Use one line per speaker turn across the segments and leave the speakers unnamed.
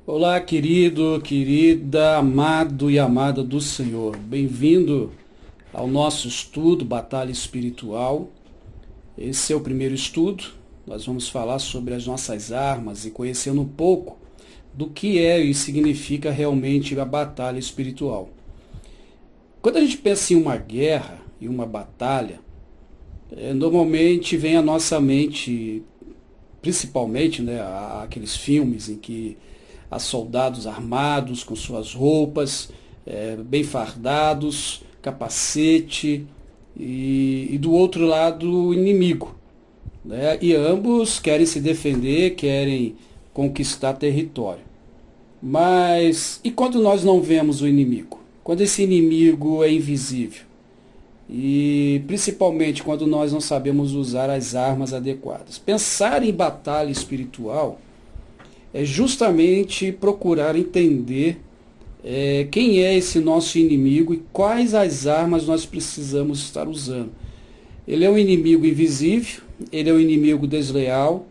Olá, querido, querida, amado e amada do Senhor. Bem-vindo ao nosso estudo Batalha Espiritual. Esse é o primeiro estudo. Nós vamos falar sobre as nossas armas e conhecendo um pouco do que é e significa realmente a batalha espiritual. Quando a gente pensa em uma guerra e uma batalha, normalmente vem à nossa mente, principalmente, né, aqueles filmes em que há soldados armados com suas roupas, bem fardados, capacete, e do outro lado o inimigo. Né? E ambos querem se defender, querem conquistar território. Mas e quando nós não vemos o inimigo? Quando esse inimigo é invisível? E principalmente quando nós não sabemos usar as armas adequadas. Pensar em batalha espiritual é justamente procurar entender quem é esse nosso inimigo e quais as armas nós precisamos estar usando. Ele é um inimigo invisível, ele é um inimigo desleal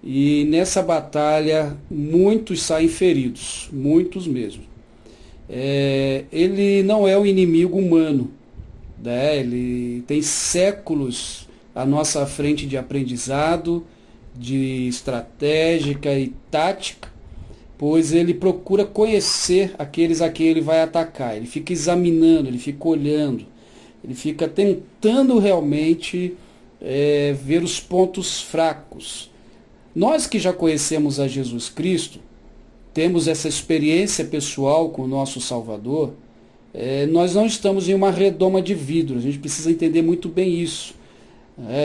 e nessa batalha muitos saem feridos, muitos mesmo. Ele não é um inimigo humano, né? Ele tem séculos à nossa frente de aprendizado, de estratégica e tática, pois ele procura conhecer aqueles a quem ele vai atacar. Ele fica examinando, ele fica olhando, ele fica tentando realmente ver os pontos fracos. Nós que já conhecemos a Jesus Cristo, temos essa experiência pessoal com o nosso Salvador, nós não estamos em uma redoma de vidro, a gente precisa entender muito bem isso.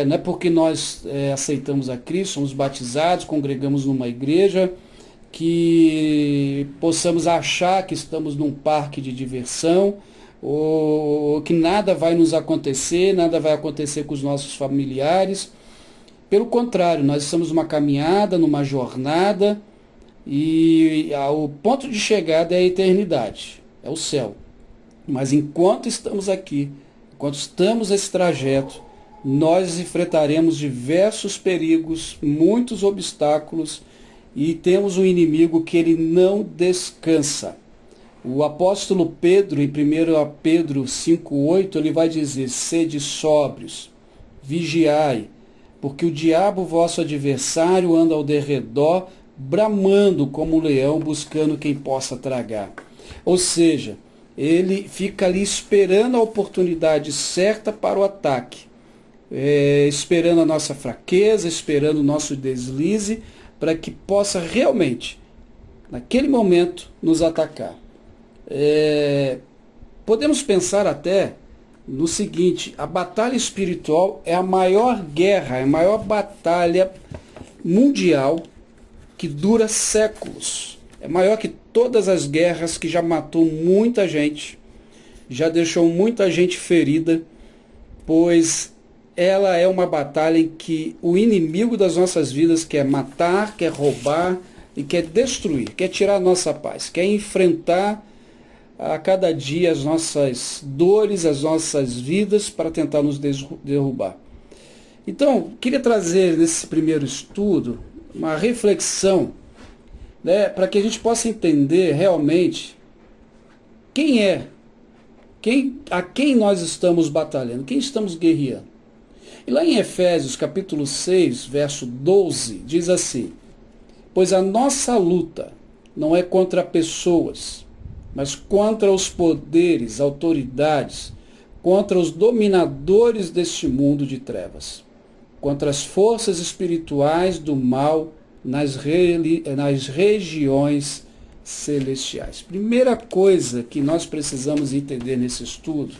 Não é porque nós aceitamos a Cristo, somos batizados, congregamos numa igreja, que possamos achar que estamos num parque de diversão, ou que nada vai nos acontecer, nada vai acontecer com os nossos familiares. Pelo contrário, nós estamos numa caminhada, numa jornada, e o ponto de chegada é a eternidade, é o céu. Mas enquanto estamos aqui, enquanto estamos nesse trajeto, nós enfrentaremos diversos perigos, muitos obstáculos e temos um inimigo que ele não descansa. O apóstolo Pedro, em 1 Pedro 5,8, ele vai dizer: sede sóbrios, vigiai, porque o diabo, vosso adversário, anda ao derredor, bramando como um leão, buscando quem possa tragar. Ou seja, ele fica ali esperando a oportunidade certa para o ataque. Esperando a nossa fraqueza, esperando o nosso deslize, para que possa realmente, naquele momento, nos atacar. Podemos pensar até no seguinte: a batalha espiritual é a maior guerra, é a maior batalha mundial que dura séculos. É maior que todas as guerras, que já matou muita gente, já deixou muita gente ferida, pois ela é uma batalha em que o inimigo das nossas vidas quer matar, quer roubar e quer destruir, quer tirar a nossa paz, quer enfrentar a cada dia as nossas dores, as nossas vidas para tentar nos derrubar. Então, queria trazer nesse primeiro estudo uma reflexão, né, para que a gente possa entender realmente a quem nós estamos batalhando, quem estamos guerreando. E lá em Efésios capítulo 6, verso 12, diz assim: pois a nossa luta não é contra pessoas, mas contra os poderes, autoridades, contra os dominadores deste mundo de trevas, contra as forças espirituais do mal nas regiões celestiais. Primeira coisa que nós precisamos entender nesse estudo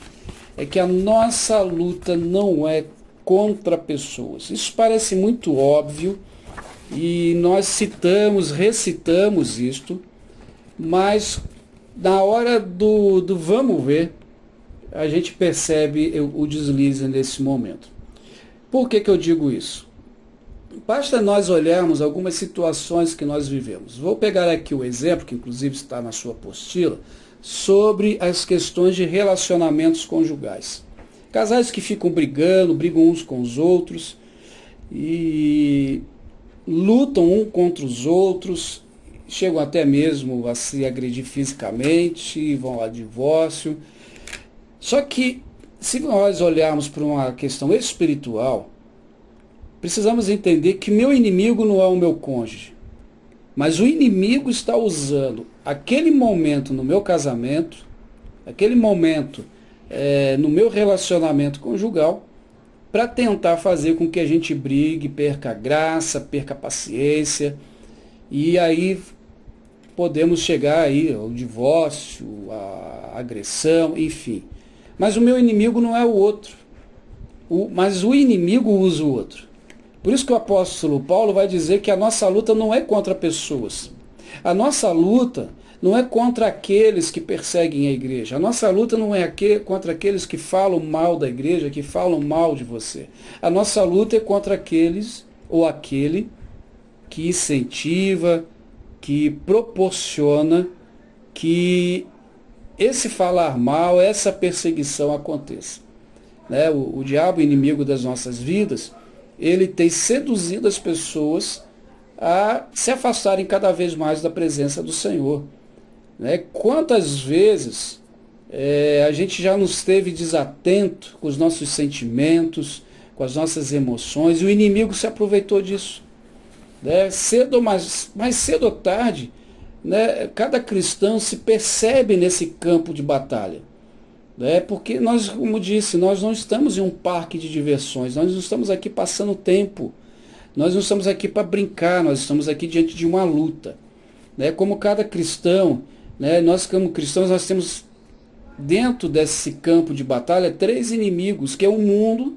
é que a nossa luta não é contra pessoas. Isso parece muito óbvio e nós recitamos isto, mas na hora do vamos ver, a gente percebe o deslize nesse momento. Por que eu digo isso? Basta nós olharmos algumas situações que nós vivemos. Vou pegar aqui o exemplo, que inclusive está na sua apostila, sobre as questões de relacionamentos conjugais. Casais que ficam brigam uns com os outros e lutam um contra os outros, chegam até mesmo a se agredir fisicamente, vão ao divórcio. Só que, se nós olharmos para uma questão espiritual, precisamos entender que meu inimigo não é o meu cônjuge, mas o inimigo está usando aquele momento no meu casamento, aquele momento no meu relacionamento conjugal, para tentar fazer com que a gente brigue, perca a graça, perca a paciência, e aí podemos chegar aí ao divórcio, à agressão, enfim. Mas o meu inimigo não é o outro, mas o inimigo usa o outro. Por isso que o apóstolo Paulo vai dizer que a nossa luta não é contra pessoas. A nossa luta não é contra aqueles que perseguem a igreja. A nossa luta não é contra aqueles que falam mal da igreja, que falam mal de você. A nossa luta é contra aqueles ou aquele que incentiva, que proporciona que esse falar mal, essa perseguição aconteça. Né? O diabo, inimigo das nossas vidas, ele tem seduzido as pessoas a se afastarem cada vez mais da presença do Senhor. Né? Quantas vezes a gente já nos esteve desatento com os nossos sentimentos, com as nossas emoções, e o inimigo se aproveitou disso. Né? Mais cedo ou tarde, né, cada cristão se percebe nesse campo de batalha. Né? Porque nós, como disse, nós não estamos em um parque de diversões, nós não estamos aqui passando tempo, nós não estamos aqui para brincar, nós estamos aqui diante de uma luta. Né? Como cada cristão, né, nós como cristãos, nós temos dentro desse campo de batalha 3 inimigos, que é o mundo,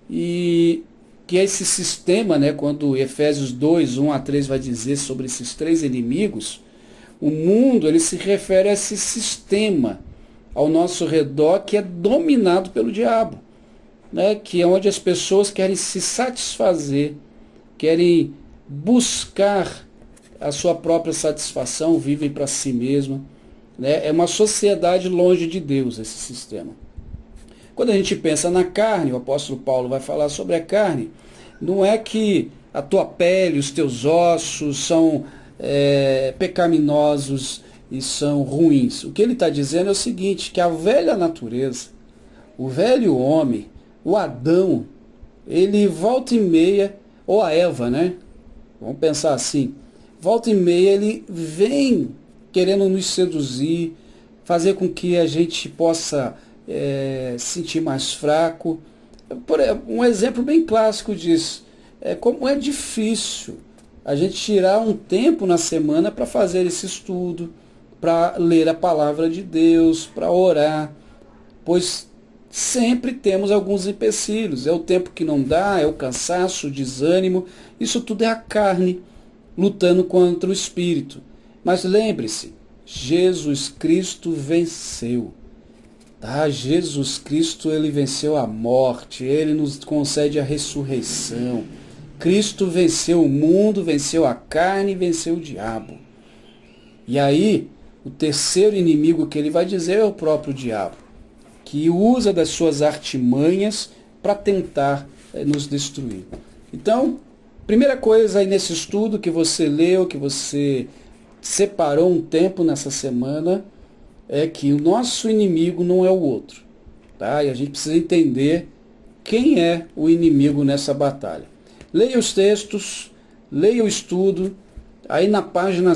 e que é esse sistema, né, quando Efésios 2, 1 a 3 vai dizer sobre esses 3 inimigos, o mundo ele se refere a esse sistema ao nosso redor que é dominado pelo diabo, né, que é onde as pessoas querem se satisfazer, querem buscar a sua própria satisfação, vivem para si mesma. Né, é uma sociedade longe de Deus esse sistema. Quando a gente pensa na carne, o apóstolo Paulo vai falar sobre a carne, não é que a tua pele, os teus ossos são pecaminosos e são ruins. O que ele está dizendo é o seguinte, que a velha natureza, o velho homem, o Adão, ele volta e meia, ou a Eva, né? Vamos pensar assim, volta e meia ele vem querendo nos seduzir, fazer com que a gente possa sentir mais fraco. Um exemplo bem clássico disso é como é difícil a gente tirar um tempo na semana para fazer esse estudo, para ler a palavra de Deus, para orar, pois sempre temos alguns empecilhos. É o tempo que não dá, é o cansaço, o desânimo, isso tudo é a carne lutando contra o espírito. Mas lembre-se, Jesus Cristo venceu. Jesus Cristo, ele venceu a morte, ele nos concede a ressurreição. Cristo venceu o mundo, venceu a carne, venceu o diabo. E aí, o terceiro inimigo que ele vai dizer é o próprio diabo, que usa das suas artimanhas para tentar nos destruir. Então, primeira coisa aí nesse estudo que você leu, que você separou um tempo nessa semana, é que o nosso inimigo não é o outro. Tá? E a gente precisa entender quem é o inimigo nessa batalha. Leia os textos, leia o estudo, aí na página